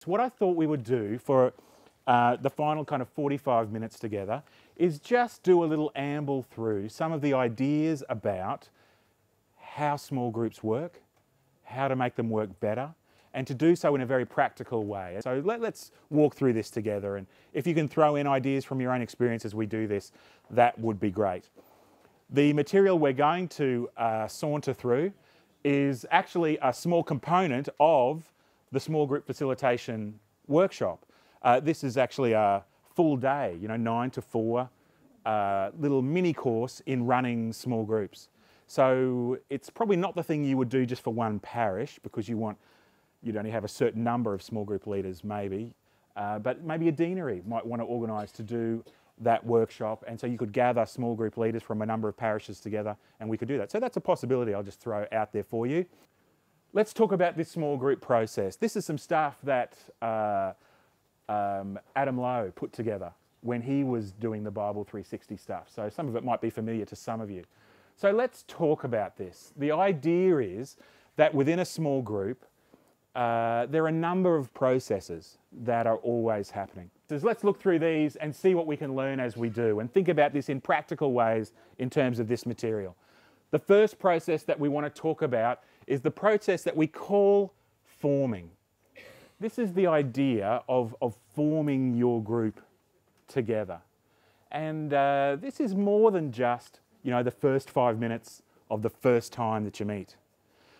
So what I thought we would do for the final kind of 45 minutes together is just do a little amble through some of the ideas about how small groups work, how to make them work better, and to do so in a very practical way. So let's walk through this together, and if you can throw in ideas from your own experience as we do this, that would be great. The material we're going to saunter through is actually a small component of the small group facilitation workshop. This is actually a full day, 9 to 4, little mini course in running small groups. So it's probably not the thing you would do just for one parish, because you'd only have a certain number of small group leaders maybe, but maybe a deanery might want to organise to do that workshop, and so you could gather small group leaders from a number of parishes together and we could do that. So that's a possibility I'll just throw out there for you. Let's talk about this small group process. This is some stuff that Adam Lowe put together when he was doing the Bible 360 stuff. So some of it might be familiar to some of you. So let's talk about this. The idea is that within a small group, there are a number of processes that are always happening. So let's look through these and see what we can learn as we do, and think about this in practical ways in terms of this material. The first process that we want to talk about is the process that we call forming. This is the idea of forming your group together. And this is more than just, the first 5 minutes of the first time that you meet.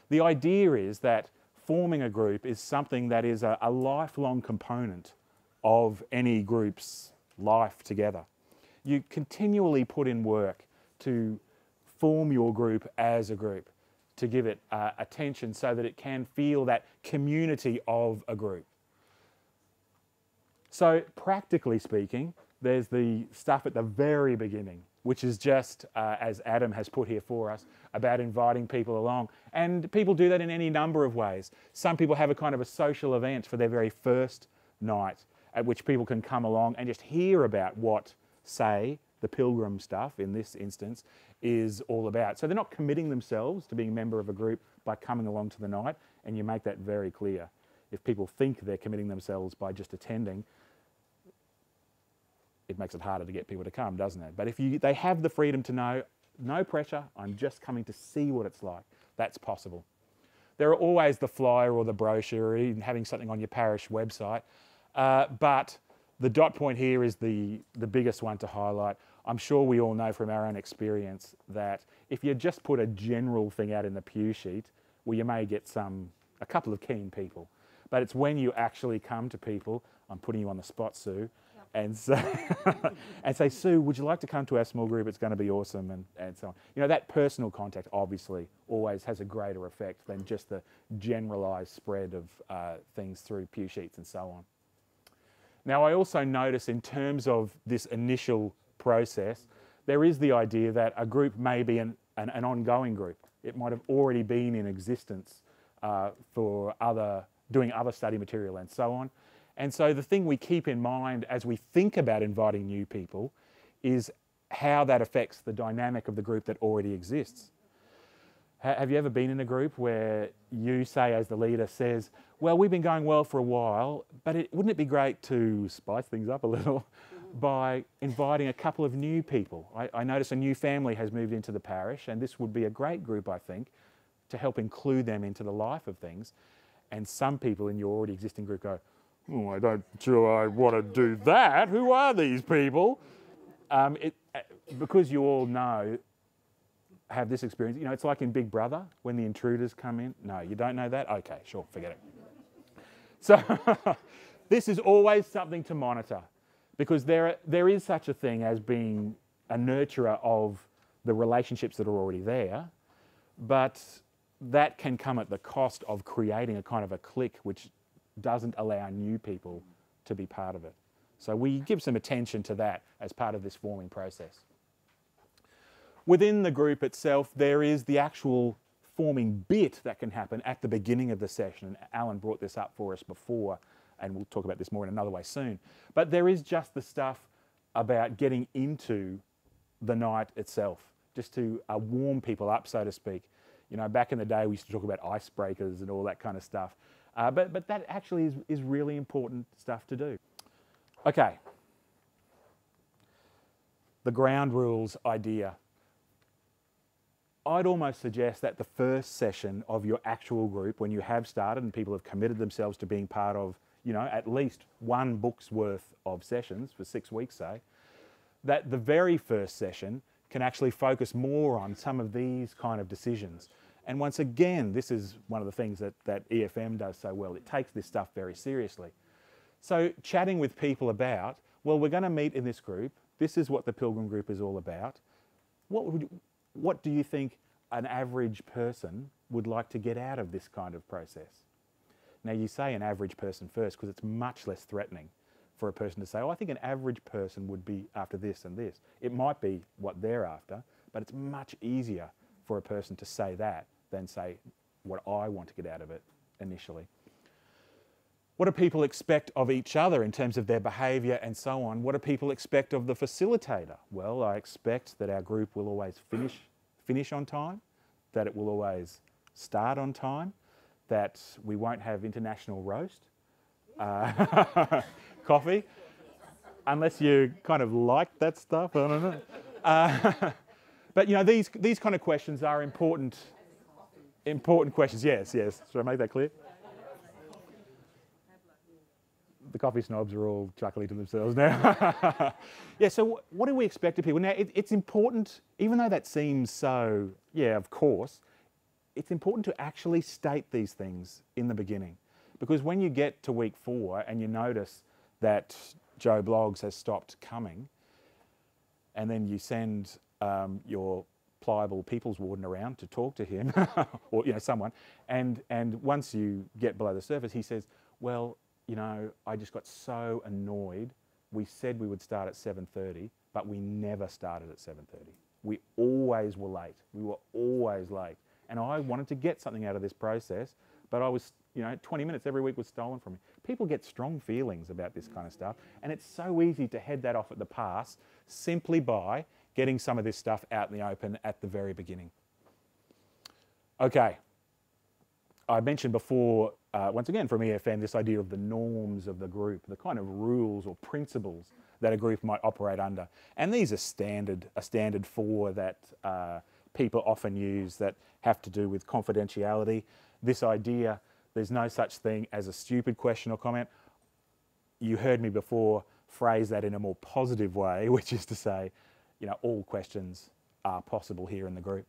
The idea is that forming a group is something that is a lifelong component of any group's life together. You continually put in work to form your group as a group, to give it attention so that it can feel that community of a group. So practically speaking, there's the stuff at the very beginning, which is just, as Adam has put here for us, about inviting people along. And people do that in any number of ways. Some people have a kind of a social event for their very first night, at which people can come along and just hear about what, say, the pilgrim stuff, in this instance, is all about. So they're not committing themselves to being a member of a group by coming along to the night, and you make that very clear. If people think they're committing themselves by just attending, it makes it harder to get people to come, doesn't it? But if they have the freedom to know, no pressure, I'm just coming to see what it's like, that's possible. There are always the flyer or the brochure, or even having something on your parish website, but the dot point here is the biggest one to highlight. I'm sure we all know from our own experience that if you just put a general thing out in the pew sheet, well, you may get a couple of keen people. But it's when you actually come to people, I'm putting you on the spot, Sue, and say, Sue, would you like to come to our small group? It's going to be awesome, and so on. That personal contact obviously always has a greater effect than just the generalised spread of things through pew sheets and so on. Now, I also notice in terms of this initial process, there is the idea that a group may be an ongoing group. It might have already been in existence for doing other study material and so on. And so the thing we keep in mind as we think about inviting new people is how that affects the dynamic of the group that already exists. Have you ever been in a group where you, say, as the leader, says, well, we've been going well for a while, but wouldn't it be great to spice things up a little by inviting a couple of new people? I notice a new family has moved into the parish, and this would be a great group, I think, to help include them into the life of things. And some people in your already existing group go, oh, I don't sure I want to do that. Who are these people? Because you all have this experience. It's like in Big Brother when the intruders come in. No, you don't know that? Okay, sure, forget it. So this is always something to monitor, because there is such a thing as being a nurturer of the relationships that are already there, but that can come at the cost of creating a kind of a clique which doesn't allow new people to be part of it. So we give some attention to that as part of this forming process. Within the group itself, there is the actual forming bit that can happen at the beginning of the session. And Alan brought this up for us before, and we'll talk about this more in another way soon. But there is just the stuff about getting into the night itself, just to warm people up, so to speak. Back in the day, we used to talk about icebreakers and all that kind of stuff. But that actually is really important stuff to do. Okay. The ground rules idea. I'd almost suggest that the first session of your actual group, when you have started and people have committed themselves to being part of, at least one book's worth of sessions for 6 weeks, say, that the very first session can actually focus more on some of these kind of decisions. And once again, this is one of the things that EFM does so well. It takes this stuff very seriously. So chatting with people about, well, we're going to meet in this group. This is what the Pilgrim group is all about. What do you think an average person would like to get out of this kind of process? Now, you say an average person first because it's much less threatening for a person to say, oh, I think an average person would be after this and this. It might be what they're after, but it's much easier for a person to say that than say what I want to get out of it initially. What do people expect of each other in terms of their behaviour and so on? What do people expect of the facilitator? Well, I expect that our group will always finish on time, that it will always start on time, that we won't have international roast, coffee, unless you kind of like that stuff, I don't know. But these kind of questions are important questions. Yes. Should I make that clear? The coffee snobs are all chuckling to themselves now. Yeah, so what do we expect of people? Now, it's important, even though that seems so, yeah, of course, it's important to actually state these things in the beginning. Because when you get to week 4 and you notice that Joe Bloggs has stopped coming, and then you send your pliable people's warden around to talk to him, or someone, and once you get below the surface, he says, well, I just got so annoyed. We said we would start at 7:30, but we never started at 7:30. We always were late. We were always late. And I wanted to get something out of this process, but I was, 20 minutes every week was stolen from me. People get strong feelings about this kind of stuff, and it's so easy to head that off at the pass simply by getting some of this stuff out in the open at the very beginning. Okay. I mentioned before, once again from EFM, this idea of the norms of the group, the kind of rules or principles that a group might operate under. And these are a standard 4 that people often use that have to do with confidentiality. This idea, there's no such thing as a stupid question or comment. You heard me before phrase that in a more positive way, which is to say, all questions are possible here in the group.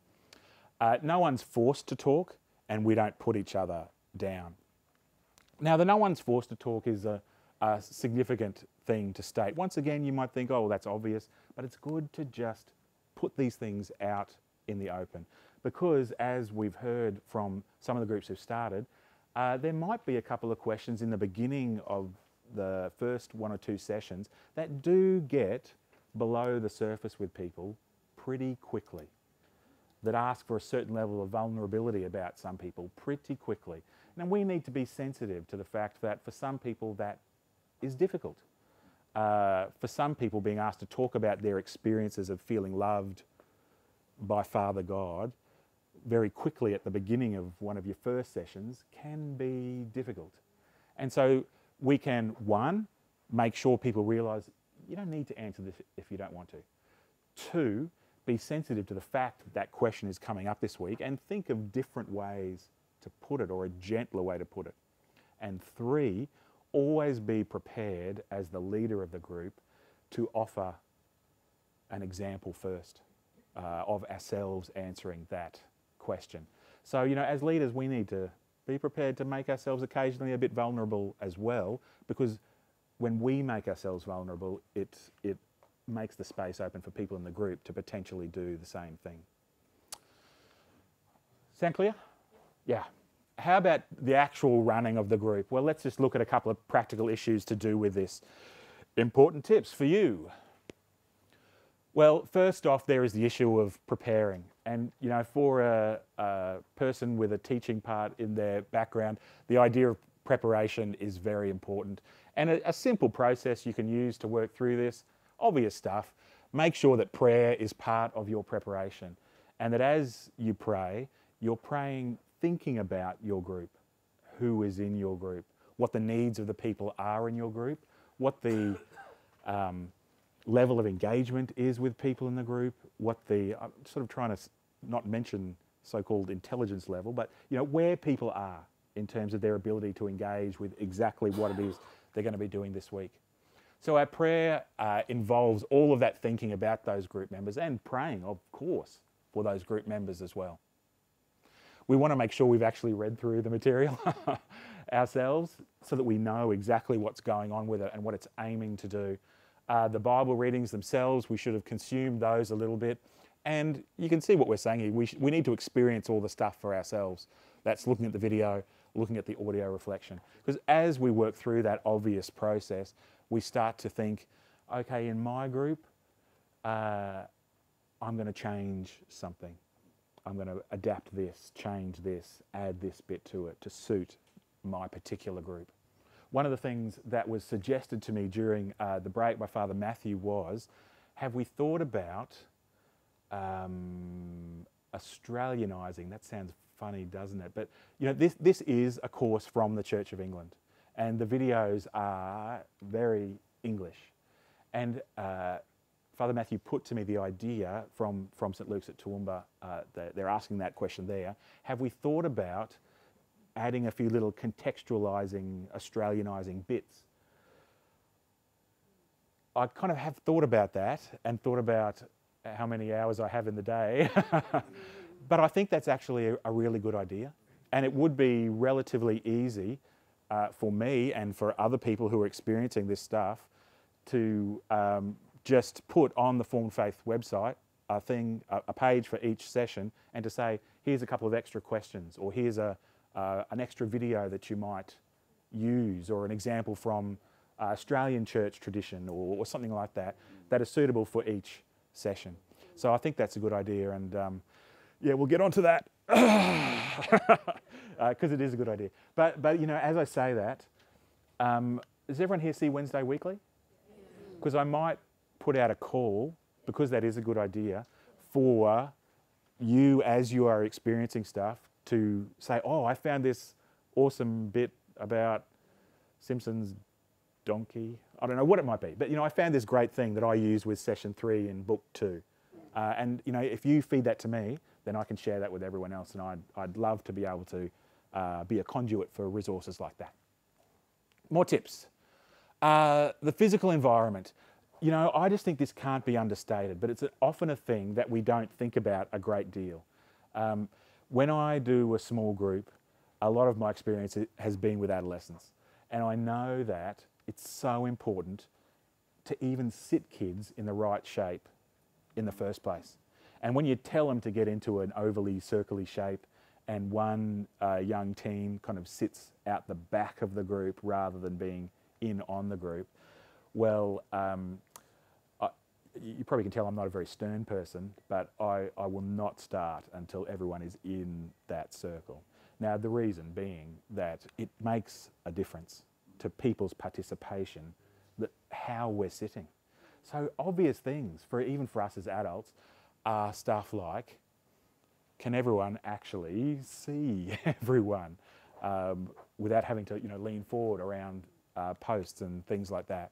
No one's forced to talk, and we don't put each other down. Now, the no one's forced to talk is a significant thing to state. Once again, you might think, oh, well, that's obvious, but it's good to just put these things out in the open. Because as we've heard from some of the groups who've started, there might be a couple of questions in the beginning of the first 1 or 2 sessions that do get below the surface with people pretty quickly, that ask for a certain level of vulnerability about some people pretty quickly. Now, we need to be sensitive to the fact that for some people that is difficult. For some people, being asked to talk about their experiences of feeling loved by Father God very quickly at the beginning of one of your first sessions can be difficult. And so we can, 1, make sure people realise you don't need to answer this if you don't want to. 2, be sensitive to the fact that that question is coming up this week and think of different ways to put it, or a gentler way to put it. And 3, always be prepared as the leader of the group to offer an example first of ourselves answering that question. So, as leaders, we need to be prepared to make ourselves occasionally a bit vulnerable as well, because when we make ourselves vulnerable, it makes the space open for people in the group to potentially do the same thing. Sound clear? Yeah. How about the actual running of the group? Well, let's just look at a couple of practical issues to do with this. Important tips for you. Well, first off, there is the issue of preparing. And, for a person with a teaching part in their background, the idea of preparation is very important. And a simple process you can use to work through this, obvious stuff, make sure that prayer is part of your preparation. And that as you pray, you're praying thinking about your group, who is in your group, what the needs of the people are in your group, what the level of engagement is with people in the group, what the, I'm sort of trying to not mention so-called intelligence level, but you know, where people are in terms of their ability to engage with exactly what it is they're going to be doing this week. So our prayer involves all of that thinking about those group members and praying, of course, for those group members as well. We want to make sure we've actually read through the material ourselves so that we know exactly what's going on with it and what it's aiming to do. The Bible readings themselves, we should have consumed those a little bit. And you can see what we're saying here. We need to experience all the stuff for ourselves. That's looking at the video, looking at the audio reflection. Because as we work through that obvious process, we start to think, okay, in my group, I'm going to change something. I'm going to adapt this, change this, add this bit to it to suit my particular group. One of the things that was suggested to me during the break by Father Matthew was, have we thought about Australianising? That sounds funny, doesn't it? But you know, this is a course from the Church of England, and the videos are very English. And Father Matthew put to me the idea from St Luke's at Toowoomba, they're asking that question there, have we thought about adding a few little contextualising, Australianising bits? I kind of have thought about that and thought about how many hours I have in the day, but I think that's actually a really good idea, and it would be relatively easy for me and for other people who are experiencing this stuff to just put on the Formed Faith website a page for each session, and to say, here's a couple of extra questions, or here's an extra video that you might use, or an example from Australian church tradition, or something like that, that is suitable for each session. So I think that's a good idea, and yeah, we'll get onto that because it is a good idea. But you know, as I say that, does everyone here see Wednesday Weekly? Because I might put out a call, because that is a good idea, for you as you are experiencing stuff to say, oh, I found this awesome bit about Simpson's donkey. I don't know what it might be, but you know, I found this great thing that I use with session 3 in book 2. And you know, if you feed that to me, then I can share that with everyone else, and I'd love to be able to be a conduit for resources like that. More tips. The physical environment. You know, I just think this can't be understated, but it's often a thing that we don't think about a great deal. When I do a small group, a lot of my experience has been with adolescents, and I know that it's so important to even sit kids in the right shape in the first place. And when you tell them to get into an overly circly shape, and one young teen kind of sits out the back of the group rather than being in on the group, well, you probably can tell I'm not a very stern person, but I will not start until everyone is in that circle. Now, the reason being that it makes a difference to people's participation, that how we're sitting. So obvious things, even for us as adults, are stuff like, can everyone actually see everyone without having to, you know, lean forward around posts and things like that?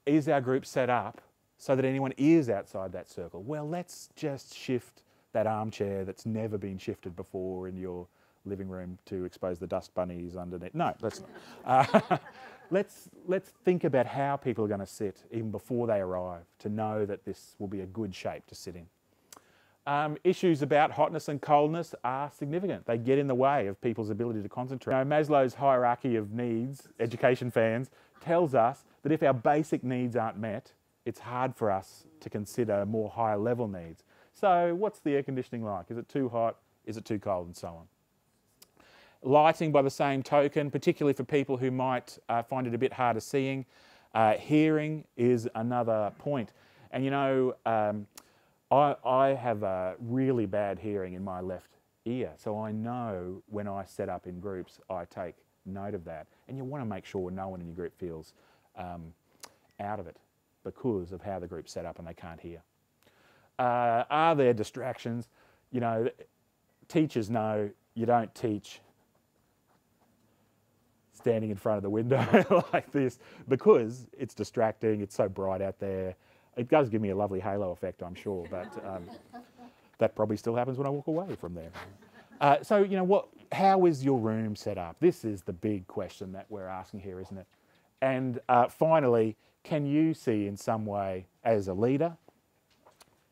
Is our group set up so that anyone is outside that circle? Well, let's just shift that armchair that's never been shifted before in your living room to expose the dust bunnies underneath. No, let's not. Let's think about how people are going to sit even before they arrive, to know that this will be a good shape to sit in. Issues about hotness and coldness are significant. They get in the way of people's ability to concentrate. You know, Maslow's hierarchy of needs, education fans, tells us that if our basic needs aren't met, it's hard for us to consider more higher level needs. So what's the air conditioning like? Is it too hot? Is it too cold? And so on. Lighting, by the same token, particularly for people who might find it a bit harder seeing. Hearing is another point. And you know, I have a really bad hearing in my left ear, so I know when I set up in groups, I take note of that. And you want to make sure no one in your group feels out of it because of how the group's set up and they can't hear. Are there distractions? You know, teachers know you don't teach standing in front of the window like this because it's distracting, it's so bright out there. It does give me a lovely halo effect, I'm sure, but that probably still happens when I walk away from there. So, you know, how is your room set up? This is the big question that we're asking here, isn't it? And finally, can you see in some way, as a leader,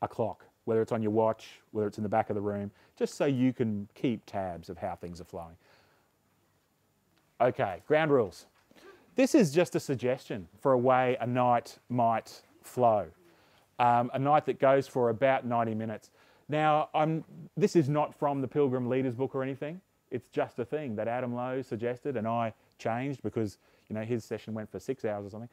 a clock, whether it's on your watch, whether it's in the back of the room, just so you can keep tabs of how things are flowing? Okay, ground rules. This is just a suggestion for a way a night might flow. A night that goes for about 90 minutes. Now, this is not from the Pilgrim Leaders book or anything. It's just a thing that Adam Lowe suggested and I changed because, you know, his session went for 6 hours or something.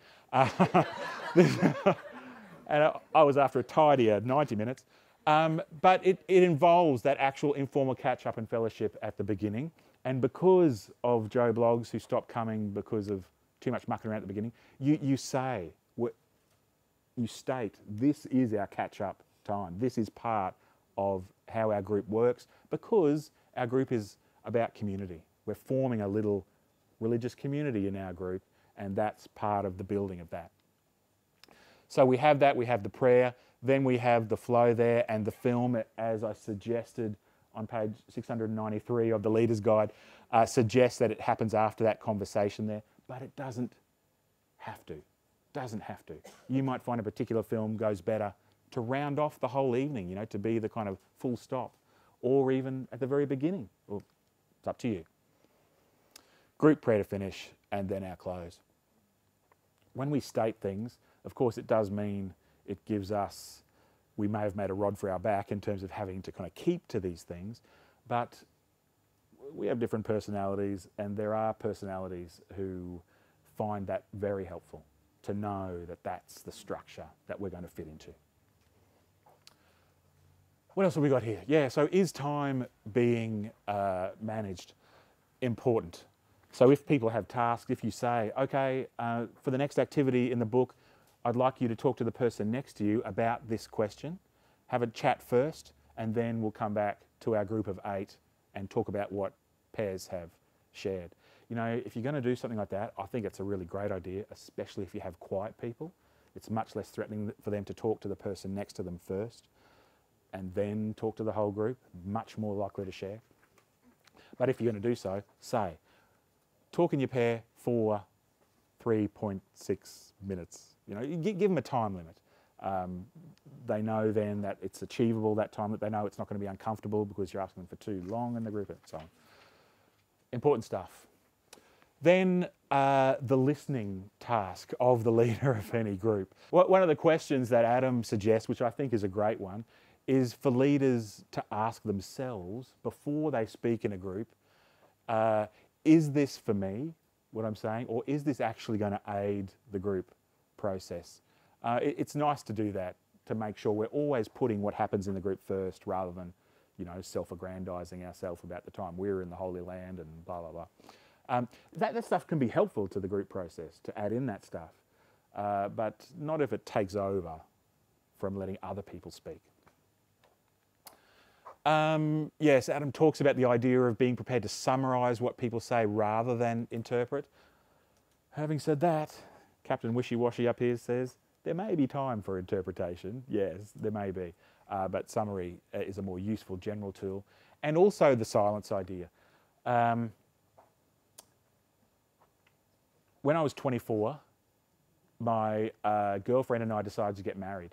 And I was after a tidier 90 minutes. But it involves that actual informal catch-up and fellowship at the beginning. And because of Joe Bloggs, who stopped coming because of too much mucking around at the beginning, you state, this is our catch-up time. This is part of how our group works because our group is about community. We're forming a little religious community in our group, and that's part of the building of that. So we have that, we have the prayer, then we have the flow there, and the film, as I suggested on page 693 of the Leader's Guide, suggests that it happens after that conversation there, but it doesn't have to. Doesn't have to. You might find a particular film goes better to round off the whole evening, you know, to be the kind of full stop, or even at the very beginning. Well, it's up to you. Group prayer to finish, and then our close. When we state things, of course, it does mean it gives us, we may have made a rod for our back in terms of having to kind of keep to these things, but we have different personalities, and there are personalities who find that very helpful to know that that's the structure that we're going to fit into. What else have we got here? Yeah, so is time being managed important? So if people have tasks, if you say, okay, for the next activity in the book, I'd like you to talk to the person next to you about this question, have a chat first, and then we'll come back to our group of 8 and talk about what pairs have shared. You know, if you're going to do something like that, I think it's a really great idea, especially if you have quiet people. It's much less threatening for them to talk to the person next to them first and then talk to the whole group, much more likely to share. But if you're going to do so, say, talk in your pair for 3.6 minutes. You know, you give them a time limit. They know then that it's achievable, that time, that they know it's not going to be uncomfortable because you're asking them for too long in the group and so on. Important stuff. Then the listening task of the leader of any group. One of the questions that Adam suggests, which I think is a great one, is for leaders to ask themselves before they speak in a group, is this for me, what I'm saying, or is this actually going to aid the group process? It's nice to do that, to make sure we're always putting what happens in the group first rather than, you know, self-aggrandizing ourselves about the time we're in the Holy Land and blah, blah, blah. That stuff can be helpful to the group process, to add in that stuff, but not if it takes over from letting other people speak. Yes, Adam talks about the idea of being prepared to summarise what people say rather than interpret. Having said that, Captain Wishy-Washy up here says, there may be time for interpretation. Yes, there may be, but summary is a more useful general tool. And also the silence idea. When I was 24, my girlfriend and I decided to get married.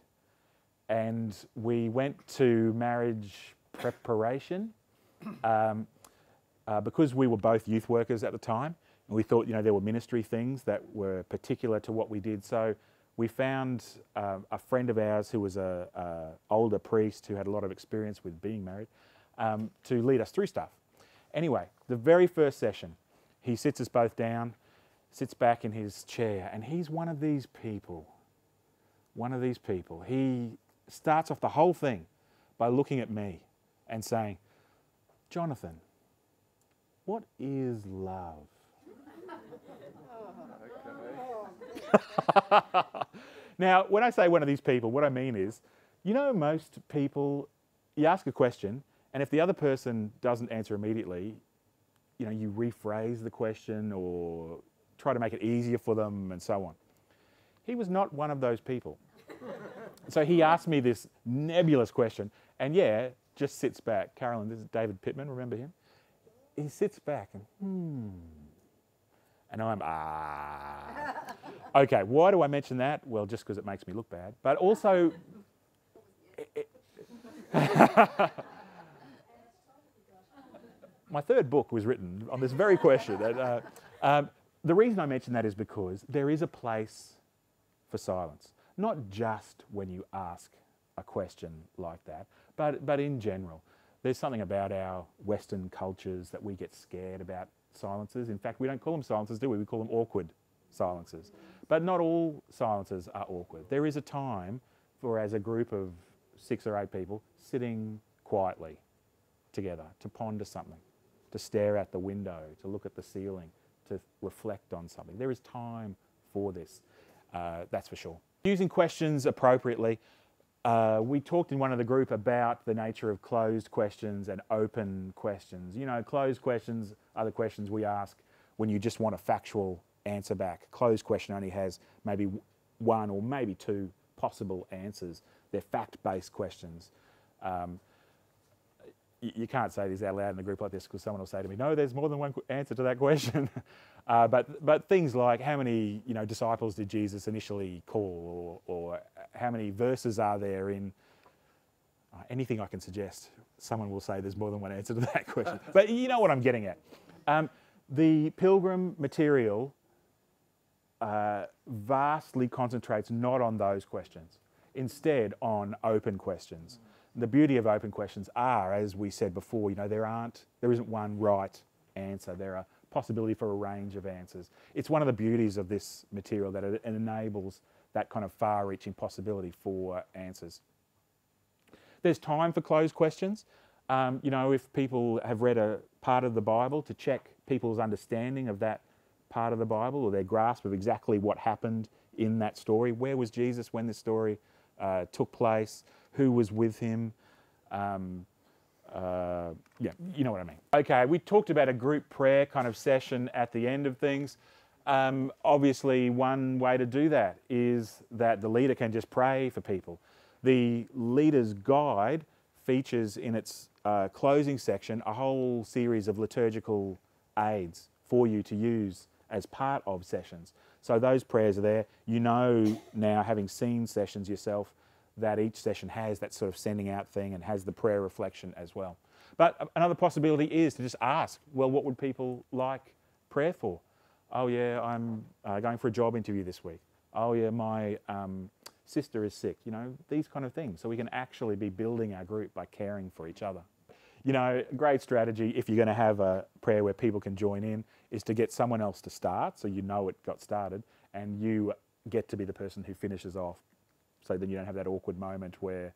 And we went to marriage preparation because we were both youth workers at the time, and we thought, you know, there were ministry things that were particular to what we did. So we found a friend of ours who was an older priest who had a lot of experience with being married to lead us through stuff. Anyway, the very first session, he sits us both down, sits back in his chair, and he's one of these people. He starts off the whole thing by looking at me and saying, Jonathan, what is love? Now, when I say one of these people, what I mean is, you know, most people, you ask a question, and if the other person doesn't answer immediately, you rephrase the question or try to make it easier for them and so on. He was not one of those people. So he asked me this nebulous question, and just sits back. Carolyn, this is David Pittman, remember him? He sits back and, and I'm, Okay, why do I mention that? Well, just because it makes me look bad. But also, my third book was written on this very question. The reason I mention that is because there is a place for silence. Not just when you ask a question like that, but in general. There's something about our Western cultures that we get scared about silences. In fact, we don't call them silences, do we? We call them awkward silences. But not all silences are awkward. There is a time for, as a group of 6 or 8 people, sitting quietly together to ponder something, to stare at the window, to look at the ceiling, to reflect on something. There is time for this, that's for sure. Using questions appropriately. We talked in one of the group about the nature of closed questions and open questions. Closed questions are the questions we ask when you just want a factual answer back. Closed question only has maybe 1 or maybe 2 possible answers. They're fact-based questions. You can't say this out loud in a group like this because someone will say to me, no, there's more than one answer to that question. But things like how many disciples did Jesus initially call, or how many verses are there in anything I can suggest. Someone will say there's more than one answer to that question. But you know what I'm getting at. The Pilgrim material vastly concentrates not on those questions, instead on open questions. The beauty of open questions are, as we said before, there isn't one right answer. There are possibility for a range of answers. It's one of the beauties of this material that it enables that kind of far-reaching possibility for answers. There's time for closed questions. If people have read a part of the Bible, to check people's understanding of that part of the Bible or their grasp of exactly what happened in that story. Where was Jesus when this story took place? Who was with him? You know what I mean. Okay, we talked about a group prayer kind of session at the end of things. Obviously, one way to do that is that the leader can just pray for people. The leader's guide features in its closing section a whole series of liturgical aids for you to use as part of sessions. So those prayers are there. Now, having seen sessions yourself, that each session has that sort of sending out thing and has the prayer reflection as well. But another possibility is to just ask, well, what would people like prayer for? Oh yeah, I'm going for a job interview this week. Oh yeah, my sister is sick. These kind of things. So we can actually be building our group by caring for each other. Great strategy if you're going to have a prayer where people can join in is to get someone else to start so it got started and you get to be the person who finishes off. So then you don't have that awkward moment where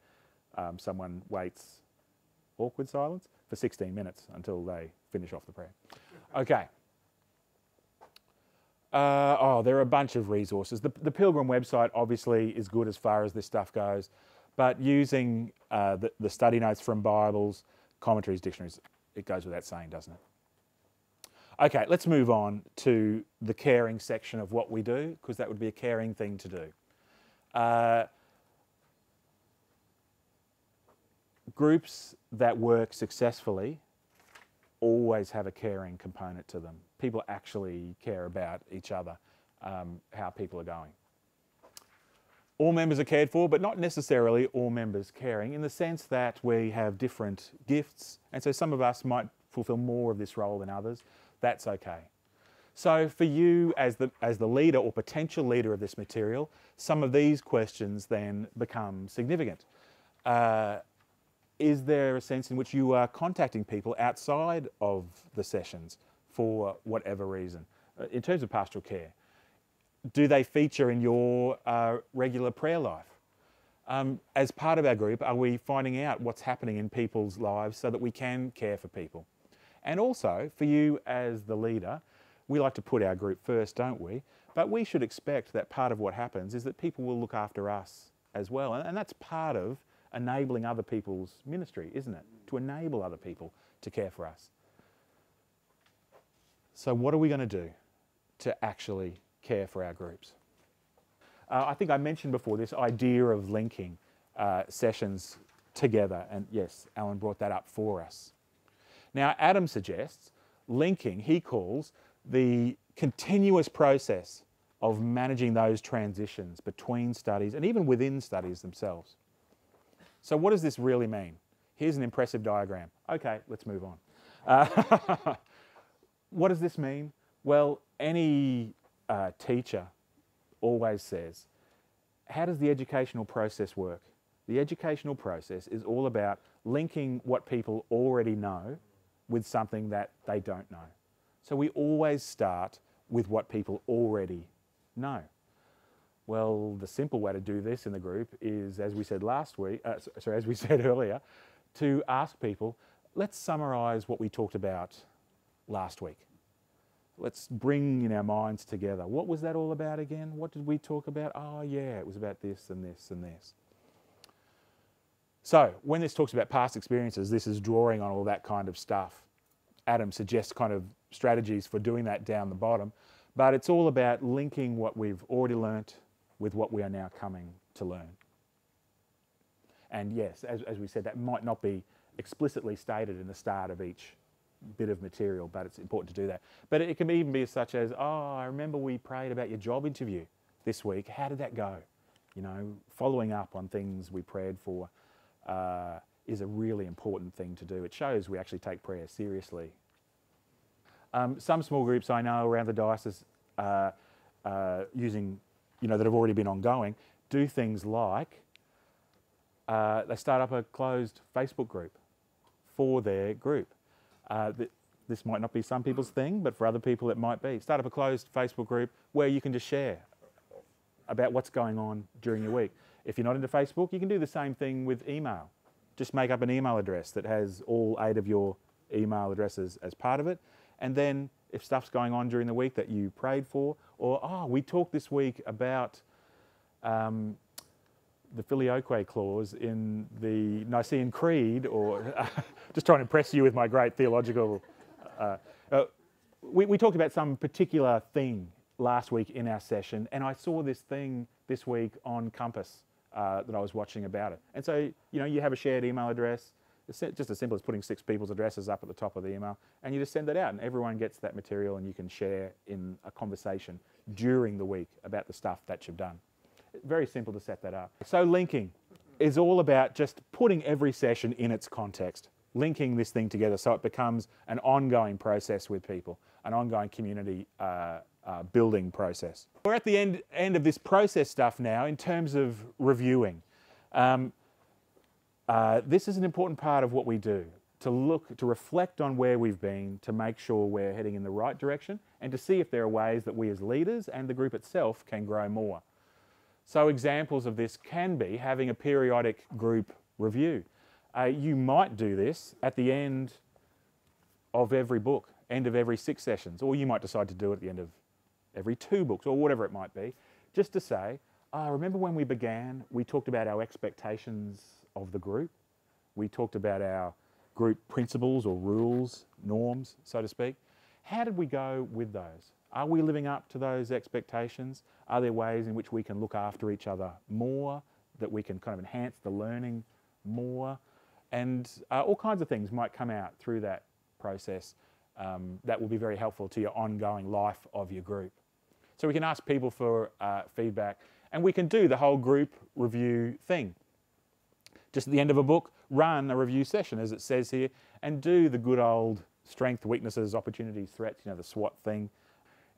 someone waits, awkward silence, for 16 minutes until they finish off the prayer. Okay. There are a bunch of resources. The Pilgrim website obviously is good as far as this stuff goes, but using the study notes from Bibles, commentaries, dictionaries, it goes without saying, doesn't it? Okay, let's move on to the caring section of what we do, because that would be a caring thing to do. Groups that work successfully always have a caring component to them. People actually care about each other, how people are going. All members are cared for, but not necessarily all members caring, in the sense that we have different gifts, and so some of us might fulfill more of this role than others. That's okay. So for you as the leader or potential leader of this material, some of these questions then become significant. Is there a sense in which you are contacting people outside of the sessions for whatever reason? In terms of pastoral care, do they feature in your regular prayer life? As part of our group, are we finding out what's happening in people's lives so that we can care for people? And also, for you as the leader, we like to put our group first, don't we? But we should expect that part of what happens is that people will look after us as well. And that's part of enabling other people's ministry, isn't it? To enable other people to care for us. So what are we going to do to actually care for our groups? I think I mentioned before this idea of linking sessions together, and yes, Alan brought that up for us. Now, Adam suggests linking, he calls, the continuous process of managing those transitions between studies and even within studies themselves. So what does this really mean? Here's an impressive diagram. Okay, let's move on. What does this mean? Well, any teacher always says, how does the educational process work? The educational process is all about linking what people already know with something that they don't know. So we always start with what people already know. Well, the simple way to do this in the group is, as we said as we said earlier, to ask people, let's summarise what we talked about last week. Let's bring in our minds together. What was that all about again? What did we talk about? Oh yeah, it was about this and this and this. So when this talks about past experiences, this is drawing on all that kind of stuff. Adam suggests kind of strategies for doing that down the bottom, but it's all about linking what we've already learnt with what we are now coming to learn. And yes, as we said, that might not be explicitly stated in the start of each bit of material, but it's important to do that. But it can even be such as, oh, I remember we prayed about your job interview this week. How did that go? You know, following up on things we prayed for is a really important thing to do. It shows we actually take prayer seriously. Some small groups I know around the diocese using, that have already been ongoing, do things like they start up a closed Facebook group for their group. This might not be some people's thing, but for other people it might be. Start up a closed Facebook group where you can just share about what's going on during your week. If you're not into Facebook, you can do the same thing with email. Just make up an email address that has all 8 of your email addresses as part of it. And then if stuff's going on during the week that you prayed for, or, oh, we talked this week about the filioque clause in the Nicene Creed, or just trying to impress you with my great theological... we talked about some particular thing last week in our session, and I saw this thing this week on Compass that I was watching about it. And so, you have a shared email address. It's just as simple as putting 6 people's addresses up at the top of the email, and you just send that out, and everyone gets that material, and you can share in a conversation during the week about the stuff that you've done. Very simple to set that up. So linking is all about just putting every session in its context, linking this thing together so it becomes an ongoing process with people, an ongoing community building process. We're at the end of this process stuff now in terms of reviewing. This is an important part of what we do, to reflect on where we've been, to make sure we're heading in the right direction, and to see if there are ways that we as leaders and the group itself can grow more. So examples of this can be having a periodic group review. You might do this at the end of every book, end of every 6 sessions, or you might decide to do it at the end of every 2 books, or whatever it might be, just to say, remember when we began, we talked about our expectations of the group. We talked about our group principles or rules, norms, so to speak. How did we go with those? Are we living up to those expectations? Are there ways in which we can look after each other more, that we can kind of enhance the learning more? And all kinds of things might come out through that process that will be very helpful to your ongoing life of your group. So we can ask people for feedback, and we can do the whole group review thing. Just at the end of a book, run a review session, as it says here, and do the good old strengths, weaknesses, opportunities, threats, the SWOT thing.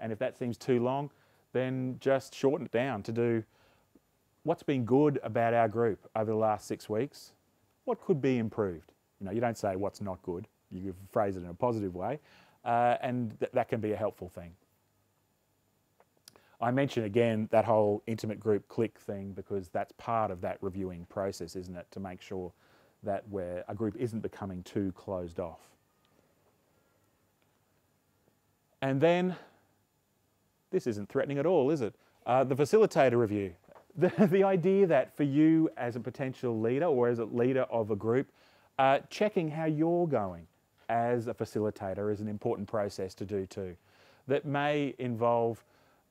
And if that seems too long, then just shorten it down to do what's been good about our group over the last 6 weeks, what could be improved. You don't say what's not good, you phrase it in a positive way, and that can be a helpful thing. I mention again that whole intimate group click thing because that's part of that reviewing process, isn't it? To make sure that a group isn't becoming too closed off. And then, this isn't threatening at all, is it? The facilitator review. The idea that for you as a potential leader or as a leader of a group, checking how you're going as a facilitator is an important process to do too. that may involve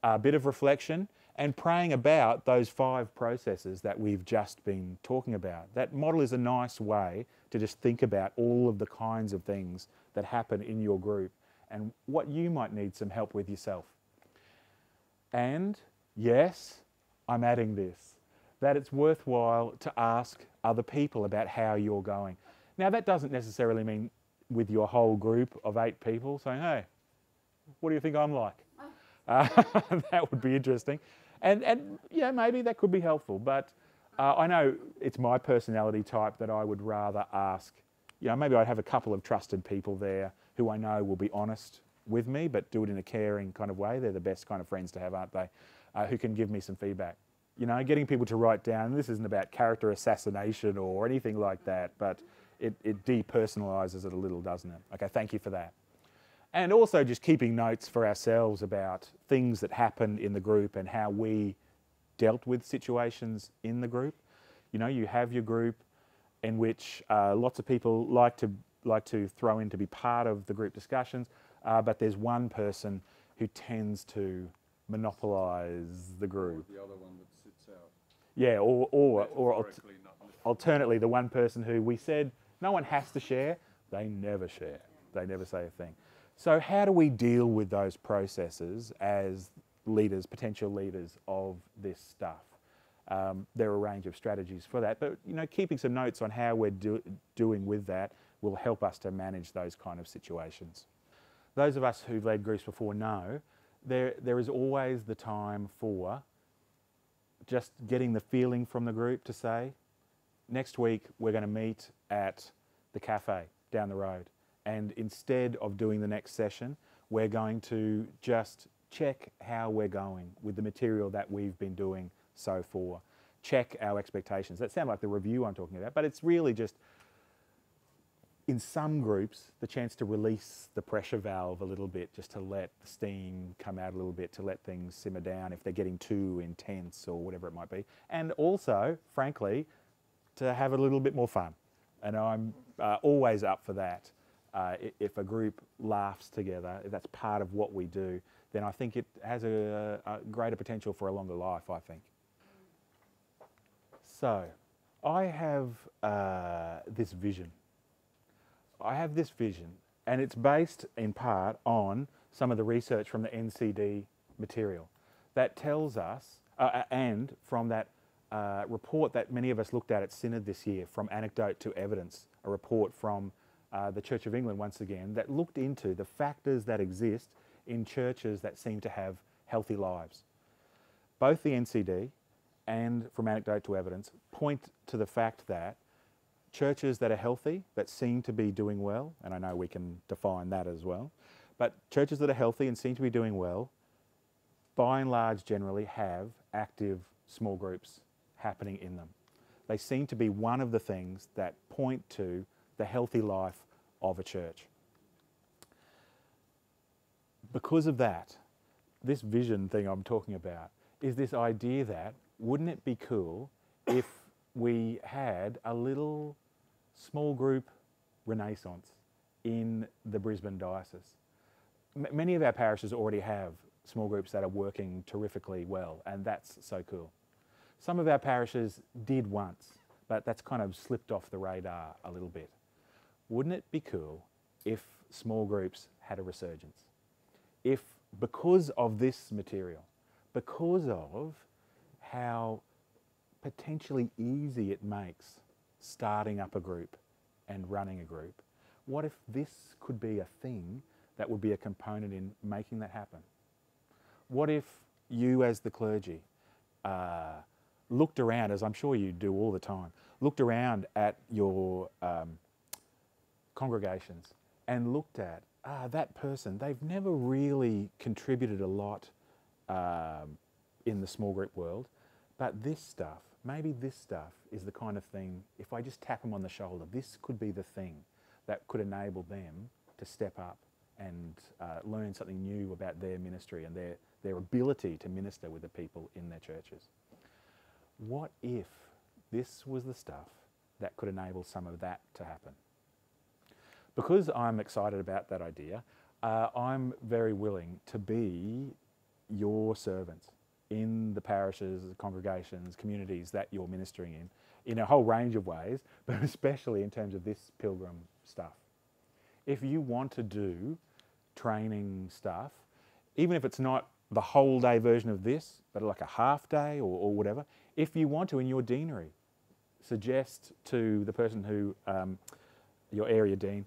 a bit of reflection and praying about those 5 processes that we've just been talking about. That model is a nice way to just think about all of the kinds of things that happen in your group and what you might need some help with yourself. And yes, I'm adding this, that it's worthwhile to ask other people about how you're going. Now, that doesn't necessarily mean with your whole group of 8 people saying, hey, what do you think I'm like? That would be interesting. And yeah, maybe that could be helpful, but I know it's my personality type that I would rather ask, maybe I'd have a couple of trusted people there who I know will be honest with me, but do it in a caring kind of way. They're the best kind of friends to have, aren't they? Who can give me some feedback. Getting people to write down, this isn't about character assassination or anything like that, but it depersonalises it a little, doesn't it? Okay, thank you for that. And also just keeping notes for ourselves about things that happen in the group and how we dealt with situations in the group. You have your group in which lots of people like to throw in to be part of the group discussions, but there's one person who tends to monopolise the group. Or the other one that sits out. Yeah, or alternately the one person who we said no one has to share, they never share. They never say a thing. So how do we deal with those processes as leaders, potential leaders of this stuff? There are a range of strategies for that, but keeping some notes on how we're doing with that will help us to manage those kind of situations. Those of us who've led groups before know there is always the time for just getting the feeling from the group to say, next week we're going to meet at the cafe down the road. And instead of doing the next session, we're going to just check how we're going with the material that we've been doing so far. Check our expectations. That sounds like the review I'm talking about, but it's really just, in some groups, the chance to release the pressure valve a little bit, just to let the steam come out a little bit, to let things simmer down if they're getting too intense or whatever it might be. And also, frankly, to have a little bit more fun. And I'm always up for that. If a group laughs together, if that's part of what we do, then I think it has a greater potential for a longer life, I think. So, I have this vision. I have this vision, and it's based in part on some of the research from the NCD material that tells us, and from that report that many of us looked at Synod this year, from Anecdote to Evidence, a report from the Church of England once again, that looked into the factors that exist in churches that seem to have healthy lives. Both the NCD and From Anecdote to Evidence point to the fact that churches that are healthy, that seem to be doing well, and I know we can define that as well, but churches that are healthy and seem to be doing well, by and large generally have active small groups happening in them. They seem to be one of the things that point to the healthy life of a church. Because of that, this vision thing I'm talking about is this idea that wouldn't it be cool if we had a little small group renaissance in the Brisbane diocese? Many of our parishes already have small groups that are working terrifically well, and that's so cool. Some of our parishes did once, but that's kind of slipped off the radar a little bit. Wouldn't it be cool if small groups had a resurgence? If, because of this material, because of how potentially easy it makes starting up a group and running a group, what if this could be a thing that would be a component in making that happen? What if you as the clergy looked around, as I'm sure you do all the time, looked around at your congregations and looked at, that person, they've never really contributed a lot in the small group world, but this stuff, maybe this stuff is the kind of thing, if I just tap them on the shoulder, this could be the thing that could enable them to step up and learn something new about their ministry and their ability to minister with the people in their churches. What if this was the stuff that could enable some of that to happen? Because I'm excited about that idea, I'm very willing to be your servant in the parishes, congregations, communities that you're ministering in a whole range of ways, but especially in terms of this pilgrim stuff. If you want to do training stuff, even if it's not the whole day version of this, but like a half day or whatever, if you want to in your deanery, suggest to the person who, your area dean,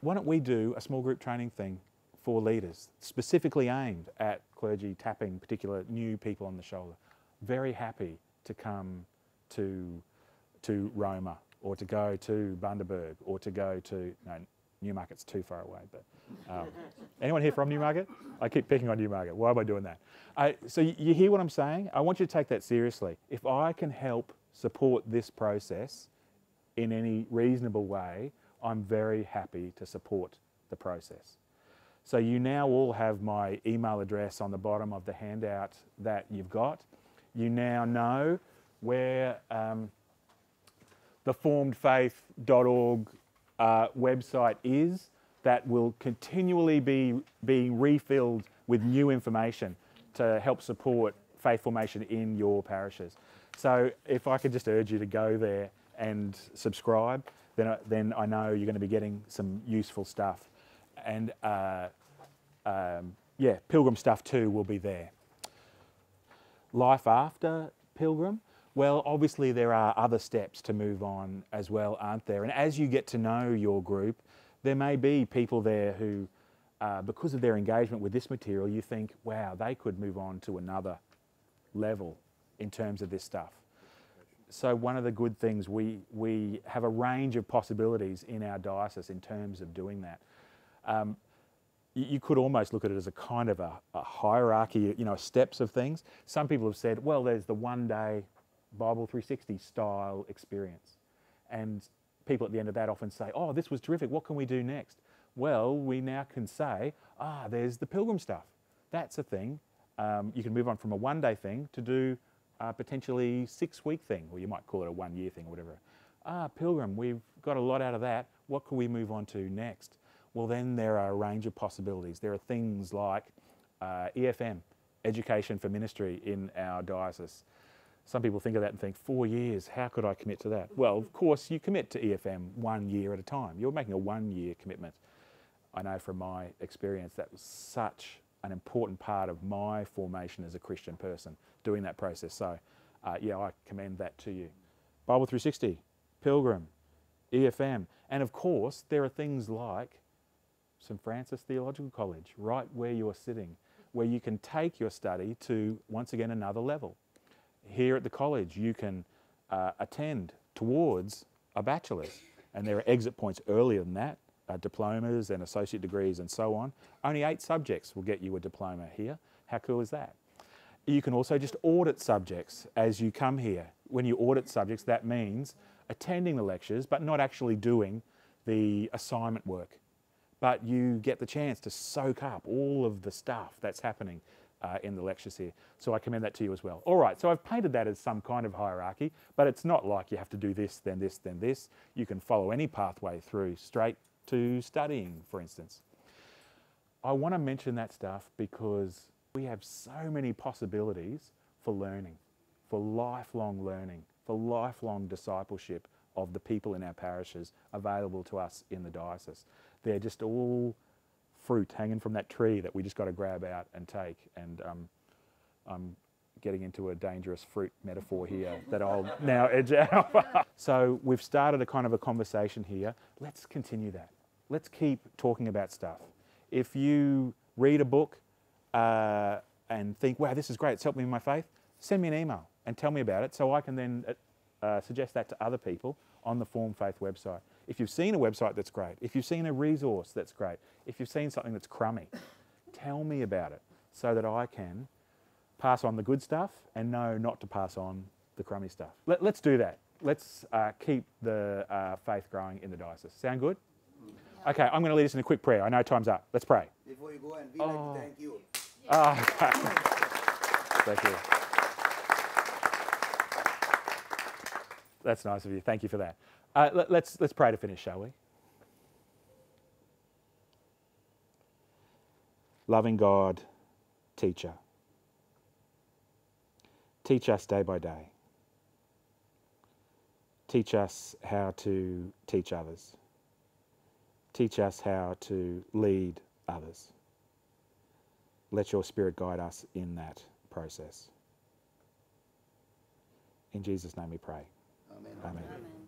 why don't we do a small group training thing for leaders, specifically aimed at clergy tapping particular new people on the shoulder. Very happy to come to Roma, or to go to Bundaberg, or to go to, no, Newmarket's too far away, but anyone here from Newmarket? I keep picking on Newmarket. Why am I doing that? So you hear what I'm saying? I want you to take that seriously. If I can help support this process in any reasonable way, I'm very happy to support the process. So you now all have my email address on the bottom of the handout that you've got. You now know where the formedfaith.org website is, that will continually be being refilled with new information to help support faith formation in your parishes. So if I could just urge you to go there and subscribe, then I know you're going to be getting some useful stuff. And yeah, Pilgrim stuff too will be there. Life after Pilgrim? Well, obviously there are other steps to move on as well, aren't there? And as you get to know your group, there may be people there who, because of their engagement with this material, you think, wow, they could move on to another level in terms of this stuff. So one of the good things, we have a range of possibilities in our diocese in terms of doing that. You could almost look at it as a kind of a hierarchy, you know, steps of things. Some people have said, well, there's the one-day Bible 360 style experience. And people at the end of that often say, oh, this was terrific, what can we do next? Well, we now can say, there's the Pilgrim stuff. That's a thing. You can move on from a one-day thing to do a potentially 6-week thing, or you might call it a 1-year thing or whatever. Pilgrim, we've got a lot out of that. What can we move on to next? Well, then there are a range of possibilities. There are things like EFM, Education for Ministry in our diocese. Some people think of that and think, 4 years, how could I commit to that? Well, of course, you commit to EFM 1 year at a time. You're making a 1-year commitment. I know from my experience that was such an important part of my formation as a Christian person, doing that process. So, yeah, I commend that to you. Bible 360, Pilgrim, EFM. And of course, there are things like St. Francis Theological College, right where you're sitting, where you can take your study to, once again, another level. Here at the college, you can attend towards a bachelor's, and there are exit points earlier than that, diplomas and associate degrees and so on. Only 8 subjects will get you a diploma here. How cool is that? You can also just audit subjects as you come here. When you audit subjects, that means attending the lectures, but not actually doing the assignment work. But you get the chance to soak up all of the stuff that's happening in the lectures here. So I commend that to you as well. All right, so I've painted that as some kind of hierarchy, but it's not like you have to do this, then this, then this. You can follow any pathway through straight to studying, for instance. I want to mention that stuff because we have so many possibilities for learning, for lifelong learning, for lifelong discipleship of the people in our parishes available to us in the diocese. They're just all fruit hanging from that tree that we just got to grab out and take. And I'm getting into a dangerous fruit metaphor here that I'll now edge out. So we've started a kind of a conversation here. Let's continue that. Let's keep talking about stuff. If you read a book and think, wow, this is great, it's helped me in my faith, send me an email and tell me about it so I can then suggest that to other people on the Formed Faith website. If you've seen a website that's great, if you've seen a resource that's great, if you've seen something that's crummy, tell me about it so that I can pass on the good stuff and know not to pass on the crummy stuff. Let's do that. Let's keep the faith growing in the diocese. Sound good? Okay, I'm going to lead us in a quick prayer. I know time's up. Let's pray. Before you go, and we'd like to thank you. Thank you. That's nice of you. Thank you for that. Let's pray to finish, shall we? Loving God, teacher. Teach us day by day. Teach us how to teach others. Teach us how to lead others. Let your Spirit guide us in that process. In Jesus' name we pray. Amen. Amen. Amen.